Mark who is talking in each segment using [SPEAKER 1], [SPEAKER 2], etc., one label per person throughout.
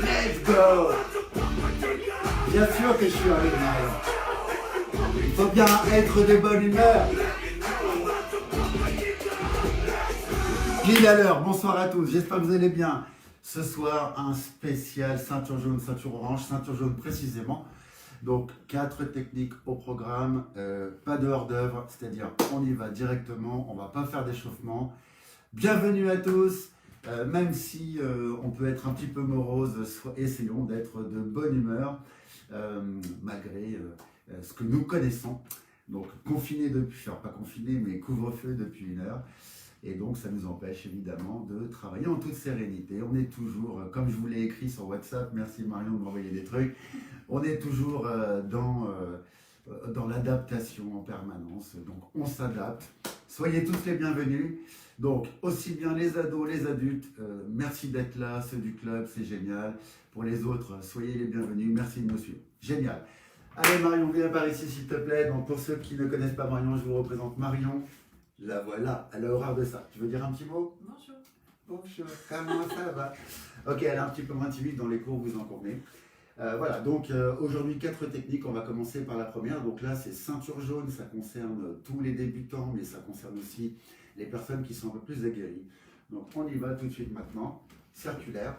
[SPEAKER 1] Let's go! Bien sûr que je suis avec Marion. Il faut bien être de bonne humeur. Pile à l'heure, bonsoir à tous, j'espère que vous allez bien. Ce soir, un spécial ceinture jaune, ceinture orange, ceinture jaune précisément. Donc, 4 techniques au programme, pas de hors-d'œuvre, c'est-à-dire on y va directement, on ne va pas faire d'échauffement. Bienvenue à tous, même si on peut être un petit peu morose, essayons d'être de bonne humeur, malgré ce que nous connaissons. Donc, confiné depuis, enfin pas confiné, mais couvre-feu depuis 1 heure. Et donc, ça nous empêche évidemment de travailler en toute sérénité. On est toujours, comme je vous l'ai écrit sur WhatsApp, merci Marion de m'envoyer des trucs, on est toujours dans l'adaptation en permanence. Donc, on s'adapte. Soyez tous les bienvenus. Donc, aussi bien les ados, les adultes, merci d'être là, ceux du club, c'est génial. Pour les autres, soyez les bienvenus. Merci de nous suivre. Génial. Allez Marion, viens par ici s'il te plaît. Donc, pour ceux qui ne connaissent pas Marion, je vous représente Marion. La voilà, à l'horreur de ça. Tu veux dire un petit mot?
[SPEAKER 2] Bonjour.
[SPEAKER 1] Bonjour, comment ça va? Ok, elle est un petit peu moins timide dans les cours, vous en convenez. Voilà, donc aujourd'hui 4 techniques, on va commencer par la première. Donc là, c'est ceinture jaune, ça concerne tous les débutants, mais ça concerne aussi les personnes qui sont un peu plus aguerries. Donc on y va tout de suite maintenant. Circulaire.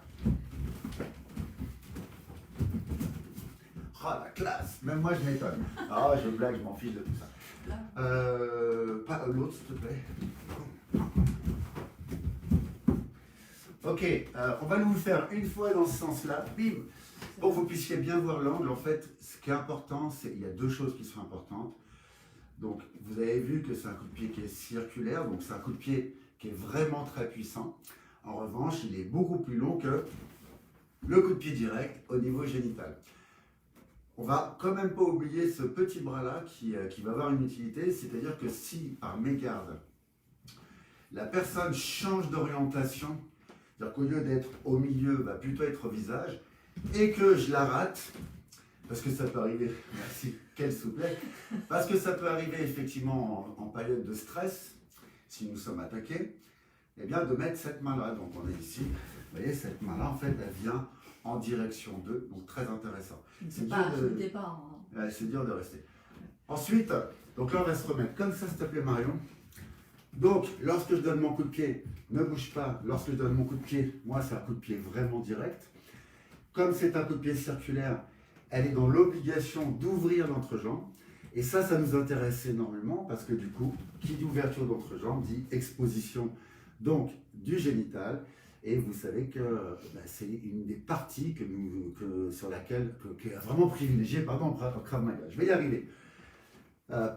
[SPEAKER 1] Oh la classe, même moi je m'étonne. Ah, je blague, je m'en fiche de tout ça. Pas l'autre, s'il te plaît. Ok, on va nous le faire une fois dans ce sens-là. Bim! Pour que vous puissiez bien voir l'angle, en fait, ce qui est important, c'est il y a 2 choses qui sont importantes. Donc, vous avez vu que c'est un coup de pied qui est circulaire, donc c'est un coup de pied qui est vraiment très puissant. En revanche, il est beaucoup plus long que le coup de pied direct au niveau génital. On va quand même pas oublier ce petit bras-là qui va avoir une utilité, c'est-à-dire que si, par mégarde, la personne change d'orientation, c'est-à-dire qu'au lieu d'être au milieu, va plutôt être au visage, et que je la rate, parce que ça peut arriver, merci, quelle souplesse, parce que ça peut arriver effectivement en période de stress, si nous sommes attaqués, eh bien de mettre cette main-là, donc on est ici, vous voyez, cette main-là, en fait, elle vient en direction d'eux, donc très intéressant. C'est dur de rester. Ensuite, donc là on va se remettre comme ça, s'il te plaît Marion. Donc, lorsque je donne mon coup de pied, ne bouge pas. Lorsque je donne mon coup de pied, moi c'est un coup de pied vraiment direct. Comme c'est un coup de pied circulaire, elle est dans l'obligation d'ouvrir l'entrejambe. Et ça nous intéresse énormément parce que du coup, qui dit ouverture d'entrejambe dit exposition donc du génital. Et vous savez que c'est une des parties sur laquelle, qui est vraiment privilégiée, pardon, Krav Maga. Je vais y arriver.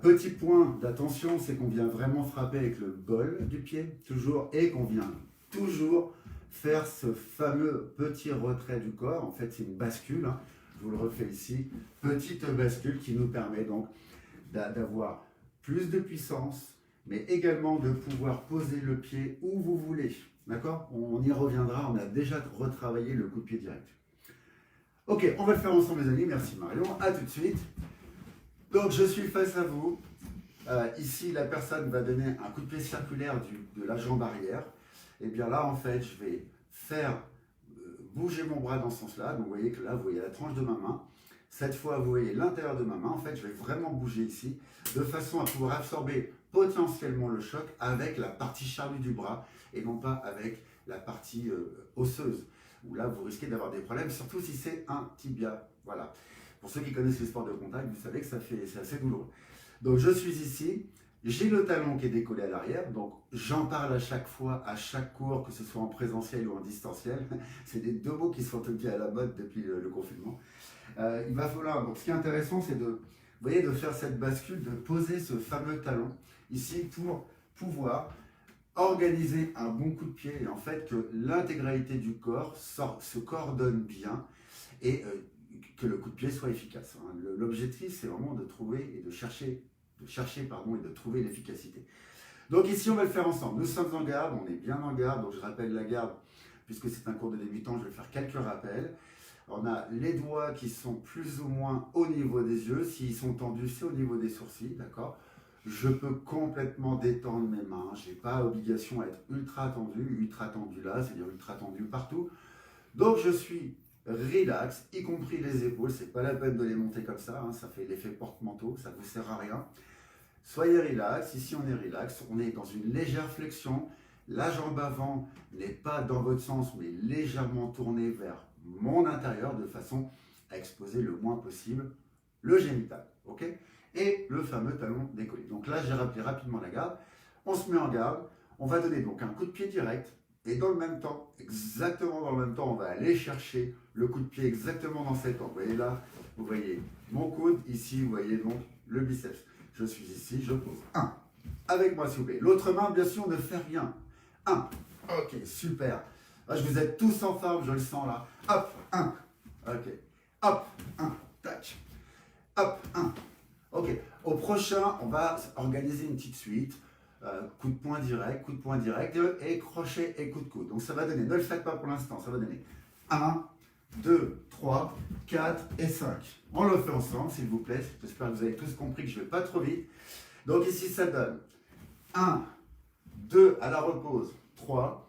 [SPEAKER 1] Petit point d'attention, c'est qu'on vient vraiment frapper avec le bol du pied, toujours, et qu'on vient toujours faire ce fameux petit retrait du corps. En fait, c'est une bascule, hein. Je vous le refais ici. Petite bascule qui nous permet donc d'avoir plus de puissance, mais également de pouvoir poser le pied où vous voulez. D'accord? On y reviendra, on a déjà retravaillé le coup de pied direct. Ok, on va le faire ensemble les amis, merci Marion, à tout de suite. Donc je suis face à vous, ici la personne va donner un coup de pied circulaire de la jambe arrière. Et bien là en fait je vais faire bouger mon bras dans ce sens-là, donc vous voyez que là vous voyez la tranche de ma main. Cette fois vous voyez l'intérieur de ma main, en fait je vais vraiment bouger ici, de façon à pouvoir absorber potentiellement le choc avec la partie charnue du bras et non pas avec la partie osseuse, où là vous risquez d'avoir des problèmes, surtout si c'est un tibia. Voilà. Pour ceux qui connaissent les sports de contact, vous savez que c'est assez douloureux. Donc je suis ici, j'ai le talon qui est décollé à l'arrière, donc j'en parle à chaque fois, à chaque cours, que ce soit en présentiel ou en distanciel. C'est des 2 mots qui sont devenus à la mode depuis le confinement. Il va falloir, donc ce qui est intéressant, c'est de, vous voyez, de faire cette bascule, de poser ce fameux talon ici pour pouvoir organiser un bon coup de pied et en fait que l'intégralité du corps se coordonne bien et que le coup de pied soit efficace. L'objectif, c'est vraiment de trouver et de chercher et de trouver l'efficacité. Donc ici, on va le faire ensemble. Nous sommes en garde, on est bien en garde, donc je rappelle la garde, puisque c'est un cours de débutant, je vais faire quelques rappels. On a les doigts qui sont plus ou moins au niveau des yeux. S'ils sont tendus, c'est au niveau des sourcils, d'accord? Je peux complètement détendre mes mains. Je n'ai pas obligation à être ultra tendu là, c'est-à-dire ultra tendu partout. Donc je suis relax, y compris les épaules. C'est pas la peine de les monter comme ça, hein, ça fait l'effet porte-manteau, ça ne vous sert à rien. Soyez relax, ici on est relax, on est dans une légère flexion. La jambe avant n'est pas dans votre sens, mais légèrement tournée vers mon intérieur de façon à exposer le moins possible le génital. Ok, et le fameux talon décollé. Donc là, j'ai rappelé rapidement la garde. On se met en garde. On va donner donc un coup de pied direct. Et dans le même temps, exactement dans le même temps, on va aller chercher le coup de pied exactement dans cet angle. Vous voyez là, vous voyez mon coude. Ici, vous voyez donc le biceps. Je suis ici, je pose. 1. Avec moi, s'il vous plaît. L'autre main, bien sûr, ne fait rien. 1. Ok, super. Là, je vous êtes tous en forme, je le sens là. Hop, 1. Ok. Hop, 1. Tac. Hop, 1. Ok. Au prochain, on va organiser une petite suite. Coup de poing direct et crochet et coup de coude. Donc ça va donner, ne le faites pas pour l'instant, ça va donner 1, 2, 3, 4 et 5. On le fait ensemble, s'il vous plaît. J'espère que vous avez tous compris que je ne vais pas trop vite. Donc ici, ça donne 1, 2 à la repose, 3,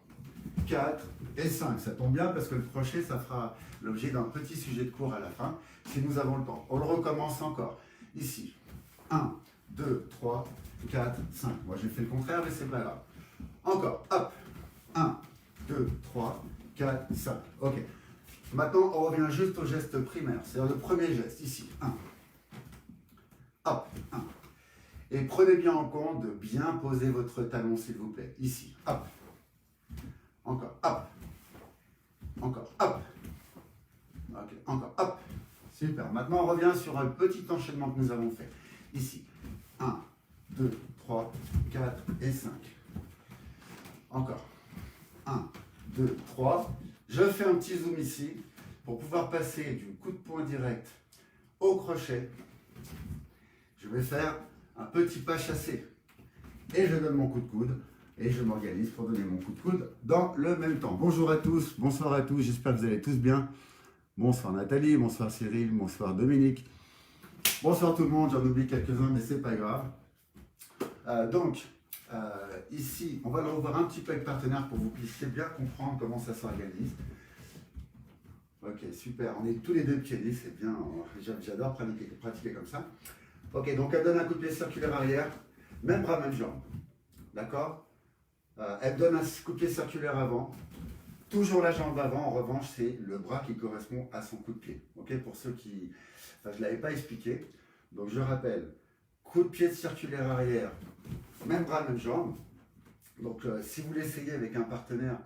[SPEAKER 1] 4 et 5. Ça tombe bien parce que le crochet, ça fera l'objet d'un petit sujet de cours à la fin, si nous avons le temps. On le recommence encore. Ici, 1, 2, 3, 4, 5. Moi, j'ai fait le contraire, mais c'est pas grave. Encore, hop. 1, 2, 3, 4, 5. Ok. Maintenant, on revient juste au geste primaire. C'est-à-dire le premier geste, ici. 1. Hop, 1. Et prenez bien en compte de bien poser votre talon, s'il vous plaît. Ici, hop. Encore, hop. Encore, hop. Ok, encore, hop. Super. Maintenant, on revient sur un petit enchaînement que nous avons fait. Ici, 1, 2, 3, 4 et 5. Encore. 1, 2, 3. Je fais un petit zoom ici pour pouvoir passer du coup de poing direct au crochet. Je vais faire un petit pas chassé. Et je donne mon coup de coude. Et je m'organise pour donner mon coup de coude dans le même temps. Bonjour à tous, bonsoir à tous. J'espère que vous allez tous bien. Bonsoir Nathalie, bonsoir Cyril, bonsoir Dominique. Bonsoir tout le monde, j'en oublie quelques-uns, mais c'est pas grave. Ici, on va le revoir un petit peu avec partenaire pour que vous puissiez bien comprendre comment ça s'organise. Ok, super, on est tous les deux pieds nus, c'est bien, j'adore pratiquer comme ça. Ok, donc elle donne un coup de pied circulaire arrière, même bras, même jambe. D'accord, elle donne un coup de pied circulaire avant. Toujours la jambe avant, en revanche, c'est le bras qui correspond à son coup de pied. Ok, pour ceux qui... Enfin, je ne l'avais pas expliqué. Donc, je rappelle, coup de pied circulaire arrière, même bras, même jambe. Donc, si vous l'essayez avec un partenaire,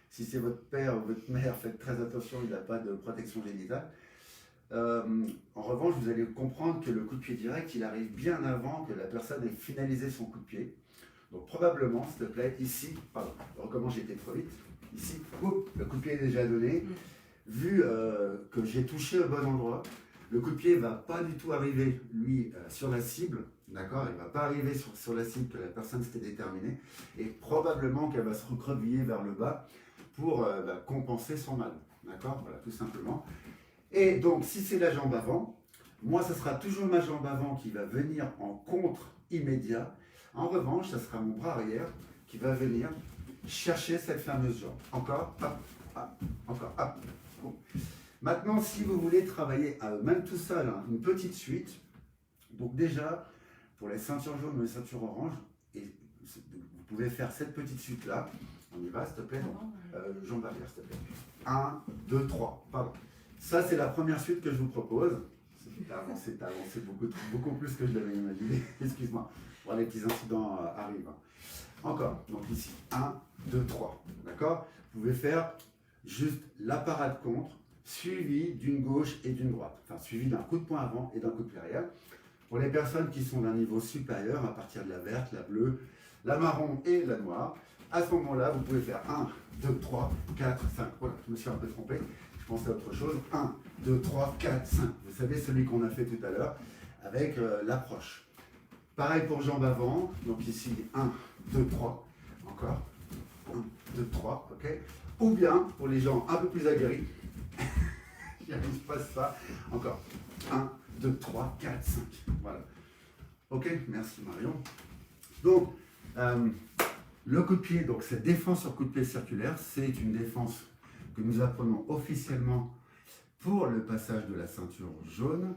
[SPEAKER 1] si c'est votre père ou votre mère, faites très attention, il n'a pas de protection génitale. En revanche, vous allez comprendre que le coup de pied direct, il arrive bien avant que la personne ait finalisé son coup de pied. Donc, probablement, s'il te plaît, ici, pardon, je recommence, j'ai été trop vite. Ici, le coup de pied est déjà donné. Vu que j'ai touché au bon endroit, le coup de pied ne va pas du tout arriver, lui, sur la cible. D'accord, il ne va pas arriver sur la cible que la personne s'était déterminée. Et probablement qu'elle va se recroqueviller vers le bas pour compenser son mal. D'accord, voilà, tout simplement. Et donc, si c'est la jambe avant, moi, ce sera toujours ma jambe avant qui va venir en contre immédiat. En revanche, ce sera mon bras arrière qui va venir chercher cette fameuse jambe. Encore, hop, hop, encore, hop. Bon. Maintenant, si vous voulez travailler, même tout seul, hein, une petite suite, donc déjà, pour les ceintures jaunes ou les ceintures oranges, et vous pouvez faire cette petite suite-là. On y va, s'il te plaît. Jambe arrière, s'il te plaît. 1, 2, 3, pardon. Ça, c'est la première suite que je vous propose. T'as avancé beaucoup plus que je l'avais imaginé. Excuse-moi. Bon, les petits incidents arrivent. Encore, donc ici, 1, 2, 3, d'accord? Vous pouvez faire juste la parade contre, suivi d'une gauche et d'une droite, enfin suivi d'un coup de poing avant et d'un coup de pied arrière. Pour les personnes qui sont d'un niveau supérieur, à partir de la verte, la bleue, la marron et la noire, à ce moment-là, vous pouvez faire 1, 2, 3, 4, 5. Voilà, je me suis un peu trompé, je pensais à autre chose. 1, 2, 3, 4, 5. Vous savez, celui qu'on a fait tout à l'heure avec l'approche. Pareil pour jambe avant, donc ici 1, 2, 3, encore, 1, 2, 3, ok. Ou bien, pour les gens un peu plus aguerris, j'y arrive pas ça, encore, 1, 2, 3, 4, 5, voilà. Ok, merci Marion. Donc, le coup de pied, donc cette défense sur coup de pied circulaire, c'est une défense que nous apprenons officiellement pour le passage de la ceinture jaune.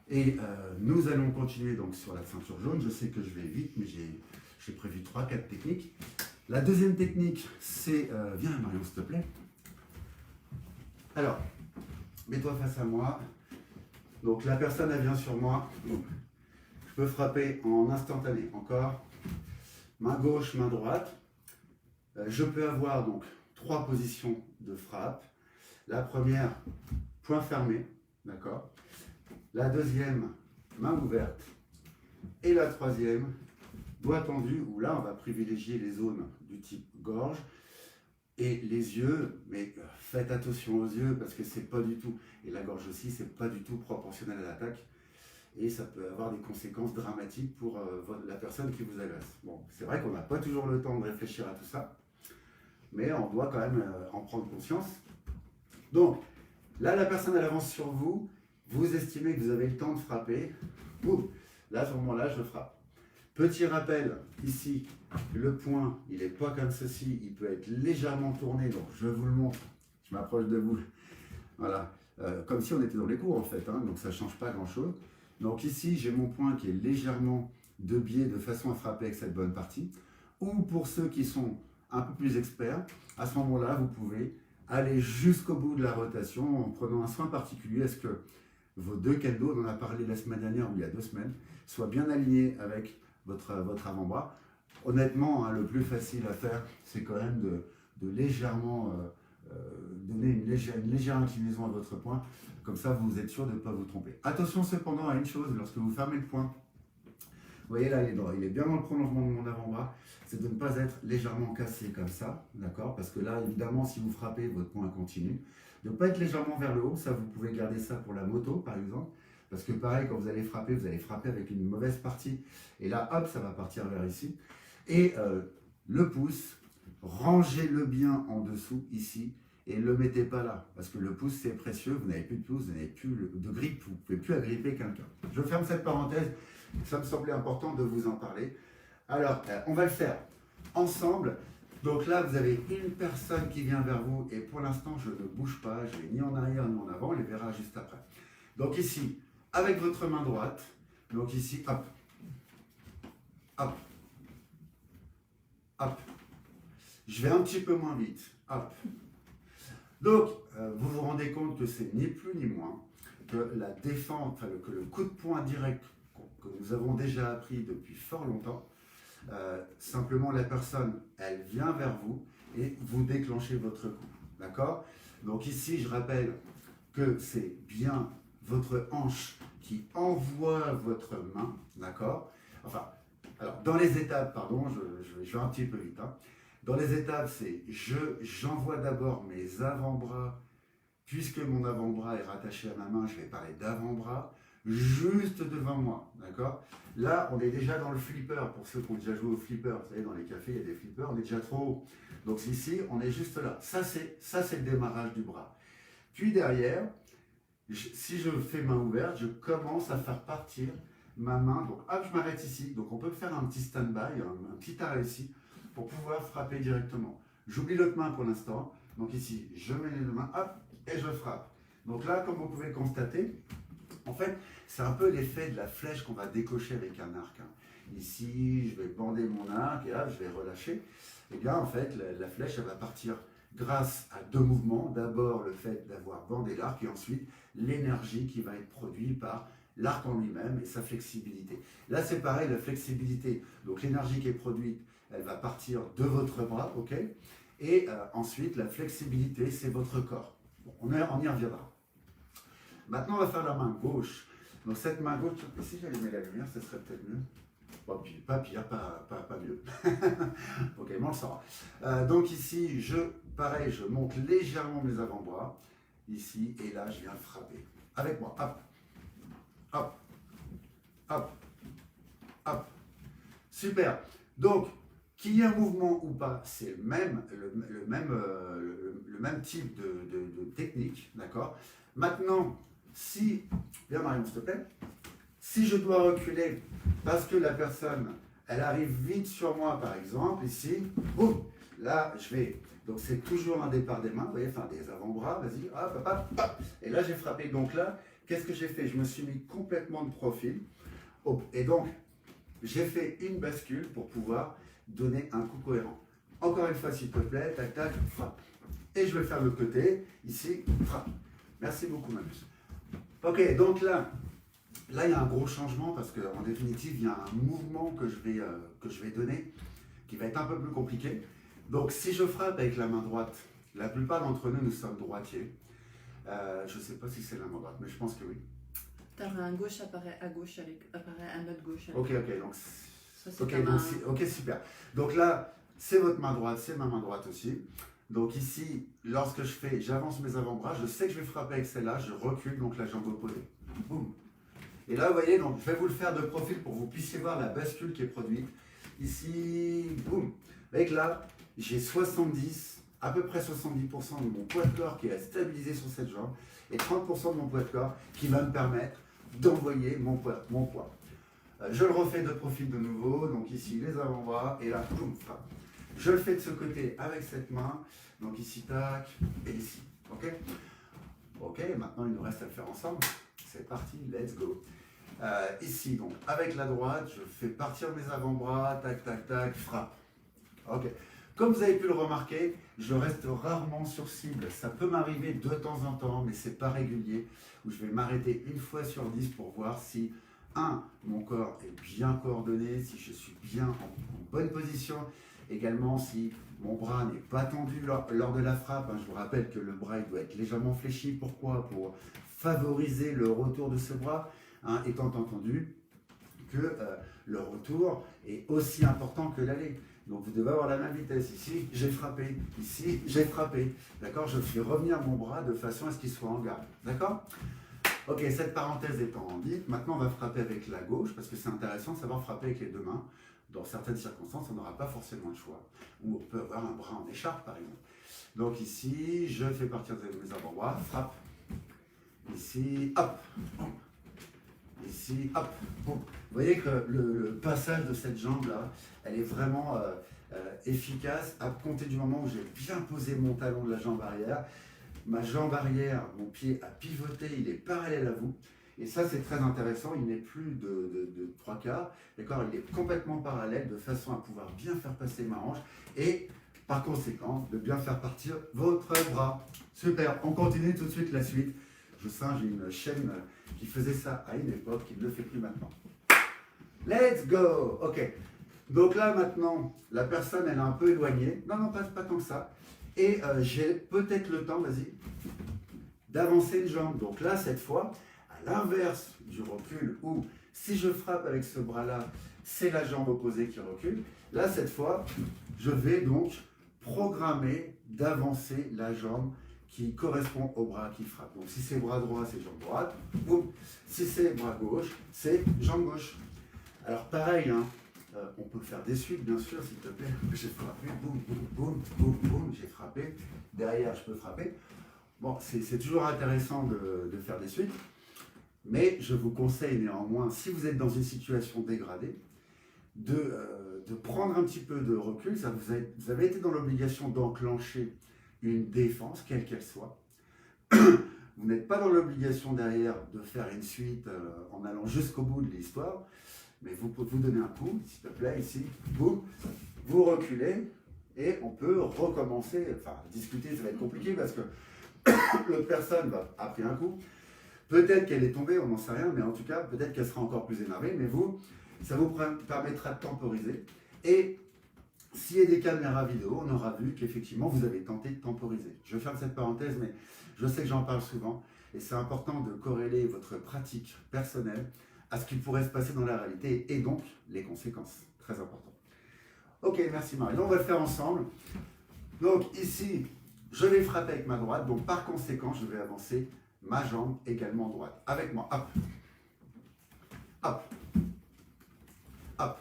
[SPEAKER 1] Et nous allons continuer donc sur la ceinture jaune. Je sais que je vais vite, mais j'ai prévu 3-4 techniques. La deuxième technique, c'est... viens Marion, s'il te plaît. Alors, mets-toi face à moi. Donc la personne, elle vient sur moi. Je peux frapper en instantané. Encore. Main gauche, main droite. Je peux avoir donc 3 positions de frappe. La première, poing fermé. D'accord. La deuxième, main ouverte. Et la troisième, doigt tendu, où là, on va privilégier les zones du type gorge et les yeux. Mais faites attention aux yeux parce que c'est pas du tout, et la gorge aussi, c'est pas du tout proportionnel à l'attaque. Et ça peut avoir des conséquences dramatiques pour la personne qui vous agresse. Bon, c'est vrai qu'on n'a pas toujours le temps de réfléchir à tout ça, mais on doit quand même en prendre conscience. Donc, là, la personne, elle avance sur vous. Vous estimez que vous avez le temps de frapper. Boum. Là, à ce moment-là, je frappe. Petit rappel, ici, le poing, il n'est pas comme ceci. Il peut être légèrement tourné. Donc, je vous le montre. Je m'approche de vous. Voilà. Comme si on était dans les cours, en fait. Hein, donc, ça ne change pas grand-chose. Donc, ici, j'ai mon poing qui est légèrement de biais de façon à frapper avec cette bonne partie. Ou pour ceux qui sont un peu plus experts, à ce moment-là, vous pouvez aller jusqu'au bout de la rotation en prenant un soin particulier à ce que vos deux kendo, on en a parlé la semaine dernière ou il y a 2 semaines, soient bien alignés avec votre avant-bras. Honnêtement, hein, le plus facile à faire, c'est quand même de légèrement donner une légère inclinaison à votre poing. Comme ça, vous êtes sûr de ne pas vous tromper. Attention cependant à une chose, lorsque vous fermez le poing, vous voyez là, il est bien dans le prolongement de mon avant-bras, c'est de ne pas être légèrement cassé comme ça, d'accord? Parce que là, évidemment, si vous frappez, votre poing continue. De ne pas être légèrement vers le haut, ça vous pouvez garder ça pour la moto par exemple, parce que pareil, quand vous allez frapper avec une mauvaise partie, et là, hop, ça va partir vers ici. Et le pouce, rangez-le bien en dessous, ici, et ne le mettez pas là, parce que le pouce, c'est précieux, vous n'avez plus de pouce, vous n'avez plus de grippe, vous ne pouvez plus agripper quelqu'un. Je ferme cette parenthèse, ça me semblait important de vous en parler. Alors, on va le faire ensemble. Donc là, vous avez une personne qui vient vers vous et pour l'instant, je ne bouge pas, je vais ni en arrière ni en avant, on les verra juste après. Donc ici, avec votre main droite, donc ici, hop, hop, hop. Je vais un petit peu moins vite, hop. Donc, vous vous rendez compte que c'est ni plus ni moins que la défense, enfin, que le coup de poing direct que nous avons déjà appris depuis fort longtemps. Simplement, la personne, elle vient vers vous et vous déclenchez votre coup. D'accord? Donc ici, je rappelle que c'est bien votre hanche qui envoie votre main. D'accord? Enfin, alors, dans les étapes, pardon, je vais un petit peu vite. Hein. Dans les étapes, c'est j'envoie d'abord mes avant-bras. Puisque mon avant-bras est rattaché à ma main, je vais parler d'avant-bras, juste devant moi, d'accord? Là, on est déjà dans le flipper, pour ceux qui ont déjà joué au flipper, vous savez, dans les cafés, il y a des flippers, on est déjà trop haut. Donc ici, on est juste là. Ça, c'est le démarrage du bras. Puis derrière, si je fais main ouverte, je commence à faire partir ma main. Donc hop, je m'arrête ici. Donc on peut faire un petit stand-by, un petit arrêt ici, pour pouvoir frapper directement. J'oublie l'autre main pour l'instant. Donc ici, je mets les deux mains, hop, et je frappe. Donc là, comme vous pouvez le constater, en fait, c'est un peu l'effet de la flèche qu'on va décocher avec un arc. Hein. Ici, je vais bander mon arc et là, je vais relâcher. Et bien, en fait, la flèche, elle va partir grâce à 2 mouvements. D'abord, le fait d'avoir bandé l'arc et ensuite, l'énergie qui va être produite par l'arc en lui-même et sa flexibilité. Là, c'est pareil, la flexibilité. Donc, l'énergie qui est produite, elle va partir de votre bras, ok? Et ensuite, la flexibilité, c'est votre corps. Bon, on y reviendra. Maintenant, on va faire la main gauche. Donc, cette main gauche, si j'allumais la lumière, ce serait peut-être mieux. Pas pire, pas mieux. Ok, mais on le saura. Donc ici, pareil, je monte légèrement mes avant-bras. Ici, et là, je viens frapper. Avec moi, hop, hop, hop, hop. Super. Donc, qu'il y ait un mouvement ou pas, c'est le même type de technique, d'accord? Maintenant, viens Marion, s'il te plaît. Si je dois reculer parce que la personne, elle arrive vite sur moi, par exemple, ici, boum, là, je vais. Donc, c'est toujours un départ des mains, vous voyez, enfin, des avant-bras, vas-y, hop, hop, hop, hop. Et là, j'ai frappé. Donc là, qu'est-ce que j'ai fait? Je me suis mis complètement de profil. Hop. Et donc, j'ai fait une bascule pour pouvoir donner un coup cohérent. Encore une fois, s'il te plaît, tac, tac, frappe. Et je vais le faire de l'autre côté, ici, frappe. Merci beaucoup, Manus. Ok, donc là, il y a un gros changement parce qu'en définitive, il y a un mouvement que je vais donner qui va être un peu plus compliqué. Donc, si je frappe avec la main droite, la plupart d'entre nous, nous sommes droitiers. Je ne sais pas si c'est la main droite, mais je pense que oui.
[SPEAKER 2] Ta main gauche apparaît à gauche, apparaît à notre gauche.
[SPEAKER 1] Ok, donc,
[SPEAKER 2] ça, c'est
[SPEAKER 1] ok, super. Donc là, c'est votre main droite, c'est ma main droite aussi. Donc ici, lorsque j'avance mes avant-bras, je sais que je vais frapper avec celle-là, je recule, donc la jambe opposée. Boum. Et là, vous voyez, donc, je vais vous le faire de profil pour que vous puissiez voir la bascule qui est produite. Ici, boum. Avec là, j'ai 70, à peu près 70% de mon poids de corps qui est stabilisé sur cette jambe et 30% de mon poids de corps qui va me permettre d'envoyer mon poids. Je le refais de profil de nouveau, donc ici les avant-bras et là, boum, frappe. Je le fais de ce côté avec cette main, donc ici, tac, et ici, ok? Ok, maintenant il nous reste à le faire ensemble. C'est parti, let's go. Ici, donc, avec la droite, je fais partir mes avant-bras, tac, tac, tac, frappe. Ok. Comme vous avez pu le remarquer, je reste rarement sur cible. Ça peut m'arriver de temps en temps, mais c'est pas régulier, où je vais m'arrêter une fois sur 10 pour voir si, mon corps est bien coordonné, si je suis bien en bonne position, également si mon bras n'est pas tendu lors de la frappe. Je vous rappelle que le bras il doit être légèrement fléchi. Pourquoi? Pour favoriser le retour de ce bras, étant entendu que le retour est aussi important que l'aller. Donc vous devez avoir la même vitesse. Ici, j'ai frappé. Ici, j'ai frappé. D'accord? Je fais revenir mon bras de façon à ce qu'il soit en garde. D'accord? Ok, cette parenthèse étant dite, maintenant on va frapper avec la gauche parce que c'est intéressant de savoir frapper avec les deux mains. Dans certaines circonstances, on n'aura pas forcément le choix. Ou on peut avoir un bras en écharpe, par exemple. Donc ici, je fais partir mes avant-bras, frappe. Ici, hop. Ici, hop. Vous voyez que le passage de cette jambe-là, elle est vraiment efficace à compter du moment où j'ai bien posé mon talon de la jambe arrière. Ma jambe arrière, mon pied a pivoté, il est parallèle à vous. Et ça, c'est très intéressant, il n'est plus de 3/4, d'accord? Il est complètement parallèle de façon à pouvoir bien faire passer ma hanche et par conséquent, de bien faire partir votre bras. Super, on continue tout de suite la suite. Je singe une chaîne qui faisait ça à une époque, qui ne le fait plus maintenant. Let's go! Ok. Donc là, maintenant, la personne, elle est un peu éloignée. Non, pas tant que ça. Et j'ai peut-être le temps, vas-y, d'avancer une jambe. Donc là, cette fois, à l'inverse du recul, où si je frappe avec ce bras-là, c'est la jambe opposée qui recule. Là, cette fois, je vais donc programmer d'avancer la jambe qui correspond au bras qui frappe. Donc si c'est bras droit, c'est jambe droite. Boum. Si c'est bras gauche, c'est jambe gauche. Alors pareil, on peut faire des suites, bien sûr, s'il te plaît. J'ai frappé, boum, boum, boum, boum, boum, j'ai frappé. Derrière, je peux frapper. Bon, c'est toujours intéressant de faire des suites. Mais je vous conseille néanmoins, si vous êtes dans une situation dégradée, de prendre un petit peu de recul. Ça, vous avez été dans l'obligation d'enclencher une défense, quelle qu'elle soit. Vous n'êtes pas dans l'obligation derrière de faire une suite en allant jusqu'au bout de l'histoire, mais vous pouvez vous donner un coup, s'il te plaît, ici, boum, vous reculez et on peut recommencer. Enfin, discuter, ça va être compliqué parce que l'autre personne a pris un coup. Peut-être qu'elle est tombée, on n'en sait rien, mais en tout cas, peut-être qu'elle sera encore plus énervée, mais vous, ça vous permettra de temporiser. Et s'il y a des caméras vidéo, on aura vu qu'effectivement, vous avez tenté de temporiser. Je ferme cette parenthèse, mais je sais que j'en parle souvent, et c'est important de corréler votre pratique personnelle à ce qui pourrait se passer dans la réalité, et donc les conséquences. Très important. Ok, merci Marie. On va le faire ensemble. Donc ici, je vais frapper avec ma droite, donc par conséquent, je vais avancer ma jambe également droite. Avec moi, hop, hop, hop,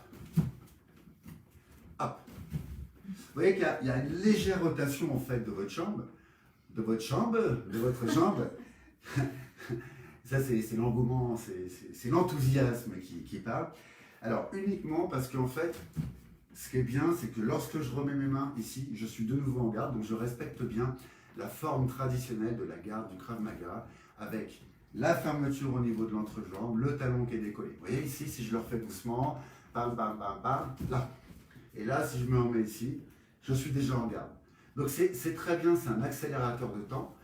[SPEAKER 1] hop. Vous voyez qu'il y a une légère rotation en fait de votre jambe, Ça, c'est l'engouement, c'est l'enthousiasme qui parle. Alors, uniquement parce qu'en fait, ce qui est bien, c'est que lorsque je remets mes mains ici, je suis de nouveau en garde, donc je respecte bien la forme traditionnelle de la garde du Krav Maga, avec la fermeture au niveau de l'entrejambe, le talon qui est décollé. Vous voyez ici, si je le refais doucement, bam, bam, bam, bam, là. Et là, si je me remets ici, je suis déjà en garde. Donc c'est très bien, c'est un accélérateur de temps,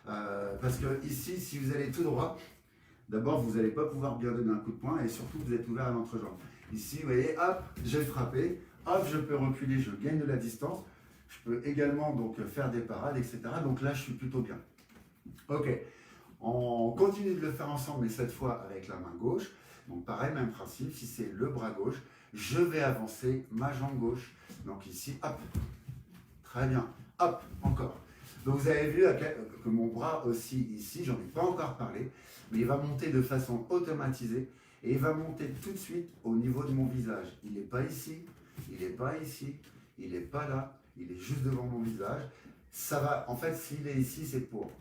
[SPEAKER 1] parce que ici, si vous allez tout droit, d'abord, vous n'allez pas pouvoir bien donner un coup de poing, et surtout, vous êtes ouvert à l'entrejambe. Ici, vous voyez, hop, j'ai frappé, hop, je peux reculer, je gagne de la distance. Je peux également donc faire des parades, etc. Donc là, je suis plutôt bien. Ok, on continue de le faire ensemble, mais cette fois avec la main gauche. Donc pareil, même principe, si c'est le bras gauche, je vais avancer ma jambe gauche. Donc ici, hop, très bien, hop, encore. Donc vous avez vu que mon bras aussi ici, j'en ai pas encore parlé, mais il va monter de façon automatisée et il va monter tout de suite au niveau de mon visage. Il n'est pas ici, il n'est pas ici, il n'est pas là, il est juste devant mon visage. Ça va, en fait, s'il est ici, c'est pour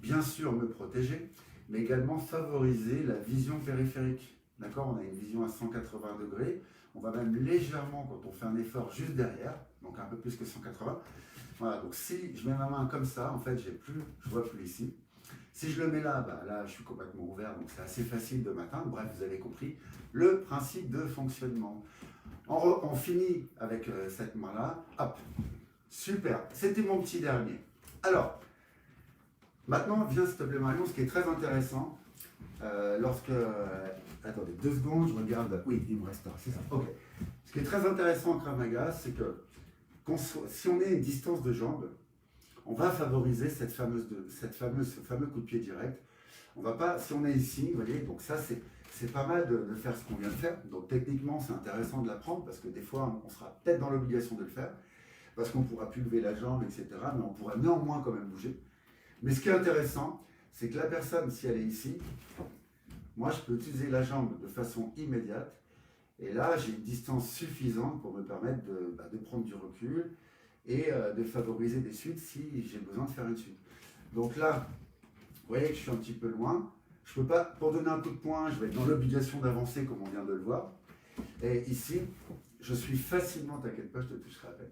[SPEAKER 1] bien sûr me protéger, mais également favoriser la vision périphérique. D'accord? On a une vision à 180 degrés. On va même légèrement, quand on fait un effort, juste derrière, donc un peu plus que 180. Voilà, donc si je mets ma main comme ça, en fait, je vois plus ici. Si je le mets là, là, je suis complètement ouvert, donc c'est assez facile de m'atteindre. Bref, vous avez compris le principe de fonctionnement. On finit avec cette main-là. Hop, super. C'était mon petit dernier. Alors, maintenant vient s'il te plaît Marion, ce qui est très intéressant, attendez 2 secondes, je regarde. Oui, il me reste un, c'est ça. Ok. Ce qui est très intéressant en Krav Maga, c'est que si on est à une distance de jambe, on va favoriser ce fameux coup de pied direct. On va pas, si on est ici, vous voyez, donc ça c'est pas mal de faire ce qu'on vient de faire. Donc techniquement c'est intéressant de l'apprendre parce que des fois on sera peut-être dans l'obligation de le faire parce qu'on ne pourra plus lever la jambe, etc. Mais on pourra néanmoins quand même bouger. Mais ce qui est intéressant, c'est que la personne, si elle est ici, moi je peux utiliser la jambe de façon immédiate. Et là, j'ai une distance suffisante pour me permettre de prendre du recul et de favoriser des suites si j'ai besoin de faire une suite. Donc là, vous voyez que je suis un petit peu loin. Je peux pas, pour donner un coup de poing, je vais être dans l'obligation d'avancer comme on vient de le voir. Et ici, je suis facilement, t'inquiète pas, je te toucherai à peine.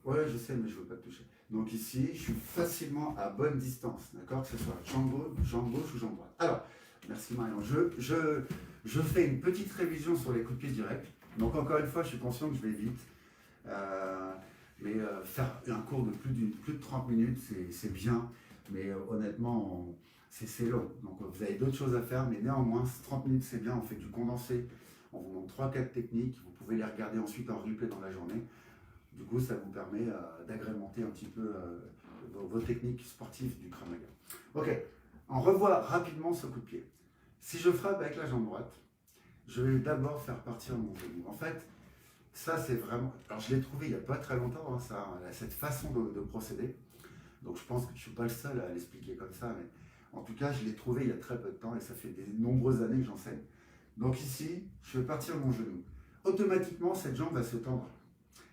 [SPEAKER 1] Ouais, je sais, mais je ne veux pas te toucher. Donc ici, je suis facilement à bonne distance, d'accord? Que ce soit jambe gauche ou jambe droite. Alors, merci Marion. Je fais une petite révision sur les coups de pied directs. Donc encore une fois, je suis conscient que je vais vite. Mais faire un cours de plus de 30 minutes, c'est bien. Mais honnêtement, c'est long. Donc vous avez d'autres choses à faire, mais néanmoins, 30 minutes, c'est bien. On fait du condensé. On vous montre 3-4 techniques. Vous pouvez les regarder ensuite en replay dans la journée. Du coup, ça vous permet d'agrémenter un petit peu vos techniques sportives du Krav Maga. Ok, on revoit rapidement ce coup de pied. Si je frappe avec la jambe droite, je vais d'abord faire partir mon genou. En fait, ça c'est vraiment... Alors je l'ai trouvé il n'y a pas très longtemps, cette façon de procéder. Donc je pense que je ne suis pas le seul à l'expliquer comme ça, mais en tout cas, je l'ai trouvé il y a très peu de temps et ça fait de nombreuses années que j'enseigne. Donc ici, je fais partir mon genou. Automatiquement, cette jambe va se tendre.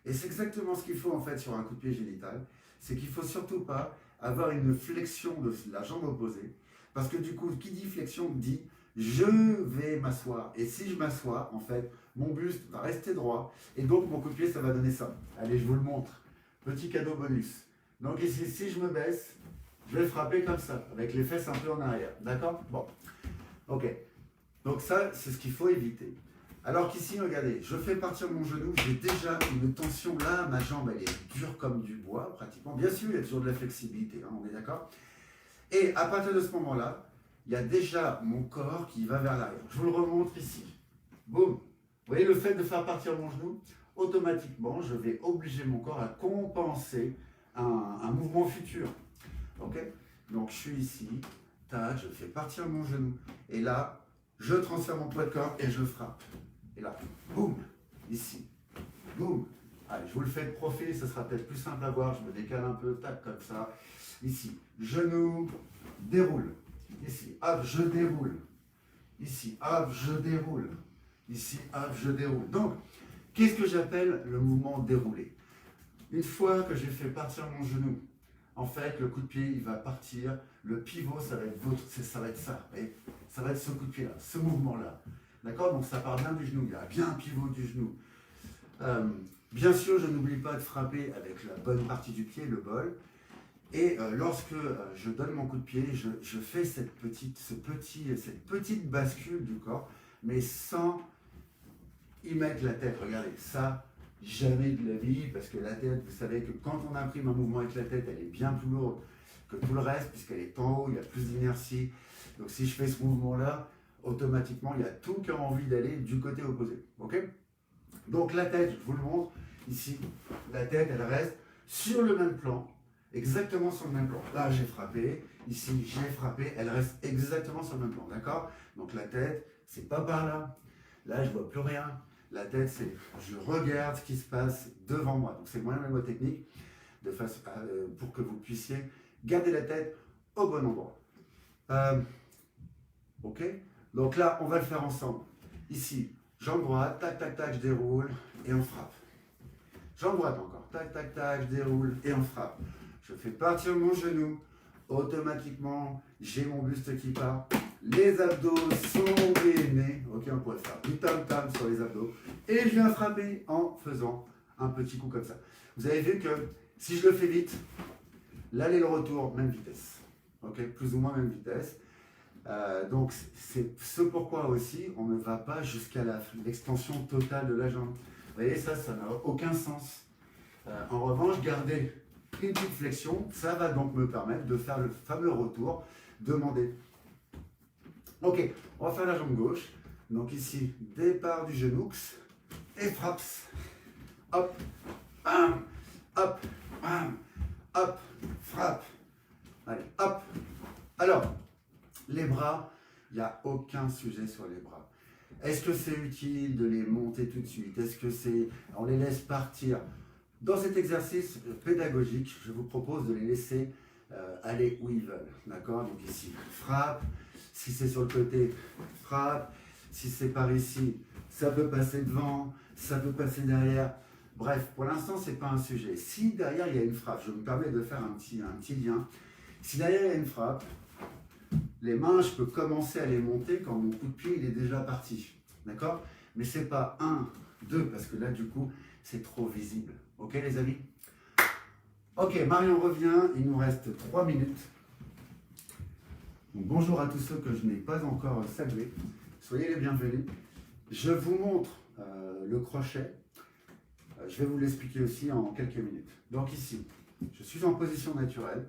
[SPEAKER 1] Et c'est exactement ce qu'il faut en fait sur un coup de pied génital. C'est qu'il ne faut surtout pas avoir une flexion de la jambe opposée. Parce que du coup, qui dit flexion dit je vais m'asseoir. Et si je m'assois, en fait, mon buste va rester droit. Et donc mon coup de pied, ça va donner ça. Allez, je vous le montre. Petit cadeau bonus. Donc ici, si je me baisse, je vais frapper comme ça, avec les fesses un peu en arrière. D'accord? Bon. Ok. Donc ça, c'est ce qu'il faut éviter. Alors qu'ici, regardez, je fais partir mon genou, j'ai déjà une tension là, ma jambe elle est dure comme du bois pratiquement. Bien sûr, il y a toujours de la flexibilité, hein, on est d'accord? Et à partir de ce moment-là, il y a déjà mon corps qui va vers l'arrière. Je vous le remontre ici. Boum. Vous voyez le fait de faire partir mon genou, automatiquement, je vais obliger mon corps à compenser un mouvement futur. Ok? Donc je suis ici, tac, je fais partir mon genou. Et là, je transfère mon poids de corps et je frappe. Et là, boum, ici, boum. Allez, je vous le fais de profil, ça sera peut-être plus simple à voir. Je me décale un peu, tac, comme ça. Ici, genou, déroule. Ici, hop, je déroule. Ici, hop, je déroule. Ici, hop, je déroule. Donc, qu'est-ce que j'appelle le mouvement déroulé? Une fois que j'ai fait partir mon genou, en fait, le coup de pied, il va partir le pivot, ça va être ça va être ça. Vous voyez, ça va être ce coup de pied-là, ce mouvement-là. D'accord? Donc ça part bien du genou. Il y a bien un pivot du genou. Bien sûr, je n'oublie pas de frapper avec la bonne partie du pied, le bol. Et lorsque je donne mon coup de pied, je fais cette petite bascule du corps, mais sans y mettre la tête. Regardez, ça, jamais de la vie, parce que la tête, vous savez que quand on imprime un mouvement avec la tête, elle est bien plus lourde que tout le reste, puisqu'elle est en haut, il y a plus d'inertie. Donc si je fais ce mouvement-là, automatiquement, il y a tout qui a envie d'aller du côté opposé. Ok? Donc la tête, je vous le montre, ici, la tête, elle reste sur le même plan, exactement sur le même plan. Là, j'ai frappé, ici, j'ai frappé, elle reste exactement sur le même plan, d'accord? Donc la tête, c'est pas par là. Là, je vois plus rien. La tête, c'est je regarde ce qui se passe devant moi. Donc c'est moyen mnémotechnique de façon pour que vous puissiez garder la tête au bon endroit. Ok? Donc là, on va le faire ensemble. Ici, jambe droite, tac, tac, tac, je déroule et on frappe. Jambe droite encore, tac, tac, tac, je déroule et on frappe. Je fais partir mon genou, automatiquement, j'ai mon buste qui part. Les abdos sont gainés. Ok, on pourrait faire du tam-tam sur les abdos. Et je viens frapper en faisant un petit coup comme ça. Vous avez vu que si je le fais vite, l'aller et le retour, même vitesse. Ok, plus ou moins même vitesse. Donc c'est ce pourquoi aussi on ne va pas jusqu'à l'extension totale de la jambe. Vous voyez, ça n'a aucun sens. En revanche, garder une petite flexion, ça va donc me permettre de faire le fameux retour demandé. Ok, on va faire la jambe gauche. Donc ici, départ du genou et frappe. Hop, bam, hop, bam, hop, frappe. Allez, hop. Alors, les bras, il n'y a aucun sujet sur les bras. Est-ce que c'est utile de les monter tout de suite? Est-ce que c'est... On les laisse partir? Dans cet exercice pédagogique, je vous propose de les laisser aller où ils veulent. D'accord? Donc ici, frappe. Si c'est sur le côté, frappe. Si c'est par ici, ça peut passer devant, ça peut passer derrière. Bref, pour l'instant, ce n'est pas un sujet. Si derrière, il y a une frappe, je me permets de faire un petit lien. Si derrière, il y a une frappe, les mains, je peux commencer à les monter quand mon coup de pied il est déjà parti. D'accord? Mais ce n'est pas 1, 2, parce que là, du coup, c'est trop visible. Ok, les amis? Ok, Marion revient. Il nous reste 3 minutes. Donc, bonjour à tous ceux que je n'ai pas encore salués. Soyez les bienvenus. Je vous montre le crochet. Je vais vous l'expliquer aussi en quelques minutes. Donc ici, je suis en position naturelle.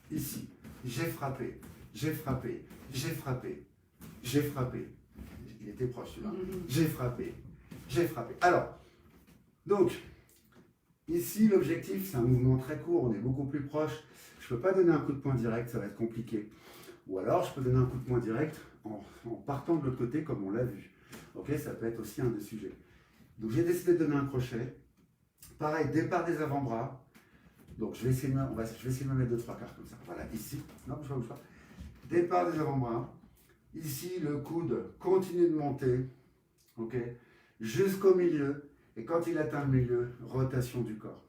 [SPEAKER 1] Ici, j'ai frappé, j'ai frappé, j'ai frappé, j'ai frappé. Il était proche celui-là. J'ai frappé, j'ai frappé. Alors, donc, ici, l'objectif, c'est un mouvement très court, on est beaucoup plus proche. Je ne peux pas donner un coup de poing direct, ça va être compliqué. Ou alors, je peux donner un coup de poing direct en partant de l'autre côté, comme on l'a vu. Ok, ça peut être aussi un des sujets. Donc, j'ai décidé de donner un crochet. Pareil, départ des avant-bras. Donc, je vais essayer de me mettre 2-3 quarts comme ça. Voilà, ici. Non, je ne bouge pas. Départ des avant-bras. Ici, le coude continue de monter. Ok, jusqu'au milieu. Et quand il atteint le milieu, rotation du corps.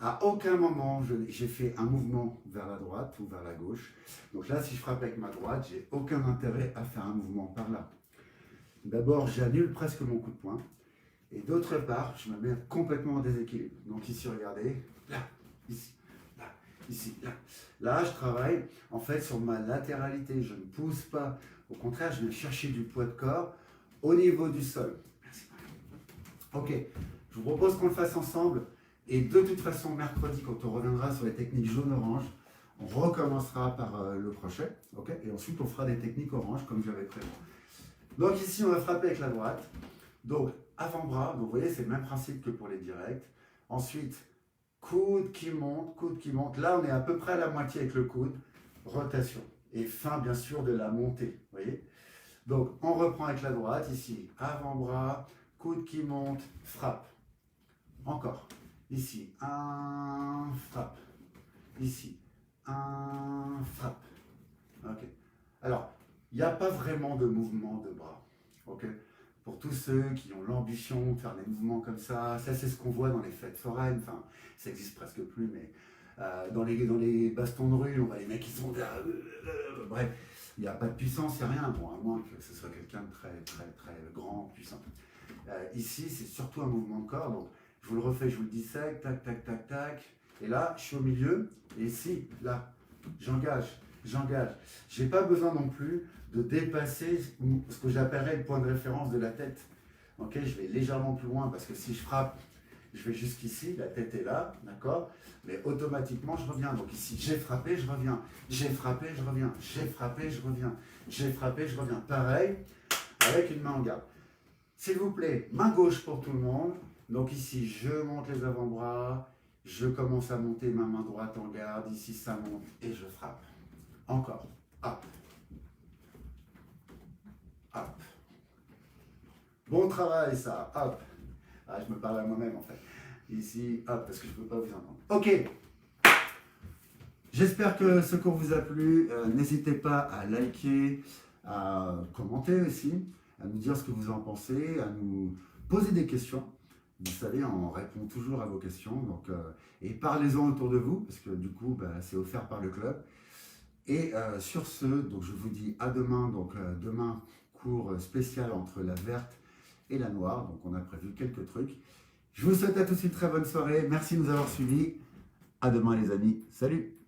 [SPEAKER 1] À aucun moment, j'ai fait un mouvement vers la droite ou vers la gauche. Donc là, si je frappe avec ma droite, j'ai aucun intérêt à faire un mouvement par là. D'abord, j'annule presque mon coup de poing. Et d'autre part, je me mets complètement en déséquilibre. Donc ici, regardez, là, ici, là, ici, là. Là, je travaille en fait sur ma latéralité. Je ne pousse pas. Au contraire, je vais chercher du poids de corps au niveau du sol. Merci. Ok, je vous propose qu'on le fasse ensemble. Et de toute façon, mercredi, quand on reviendra sur les techniques jaune-orange, on recommencera par le crochet. Okay, et ensuite, on fera des techniques orange comme j'avais prévu. Donc ici, on va frapper avec la droite. Donc, avant-bras, vous voyez, c'est le même principe que pour les directs. Ensuite, coude qui monte, coude qui monte. Là, on est à peu près à la moitié avec le coude. Rotation. Et fin, bien sûr, de la montée. Vous voyez? Donc, on reprend avec la droite. Ici, avant-bras, coude qui monte, frappe. Encore. Ici, un, frappe. Ici, un, frappe. Ok. Alors, il n'y a pas vraiment de mouvement de bras. Ok. Pour tous ceux qui ont l'ambition de faire des mouvements comme ça c'est ce qu'on voit dans les fêtes foraines, enfin, ça existe presque plus, mais Dans les bastons de rue, on voit les mecs qui sont là. Bref, il n'y a pas de puissance, il n'y a rien. Bon, à moins que ce soit quelqu'un de très, très, très grand, puissant. Ici, c'est surtout un mouvement de corps. Donc, je vous le refais, je vous le dissèque, tac, tac, tac, tac. Et là, je suis au milieu. Et ici, là, j'engage. Je n'ai pas besoin non plus de dépasser ce que j'appellerais le point de référence de la tête. Ok, je vais légèrement plus loin parce que si je frappe, je vais jusqu'ici, la tête est là, d'accord? Mais automatiquement, je reviens. Donc ici, j'ai frappé, je reviens. J'ai frappé, je reviens. J'ai frappé, je reviens. J'ai frappé, je reviens. Pareil, avec une main en garde. S'il vous plaît, main gauche pour tout le monde. Donc ici, je monte les avant-bras. Je commence à monter ma main droite en garde. Ici, ça monte et je frappe. Encore. Hop. Hop. Bon travail, ça. Hop. Ah, je me parle à moi-même, en fait. Ici, hop, parce que je ne peux pas vous entendre. Ok. J'espère que ce cours vous a plu. N'hésitez pas à liker, à commenter aussi, à nous dire ce que vous en pensez, à nous poser des questions. Vous savez, on répond toujours à vos questions. Donc, et parlez-en autour de vous, parce que du coup, c'est offert par le club. Et sur ce, donc je vous dis à demain. Donc demain, cours spécial entre la verte et la noire. Donc on a prévu quelques trucs. Je vous souhaite à tous une très bonne soirée. Merci de nous avoir suivis. À demain les amis. Salut!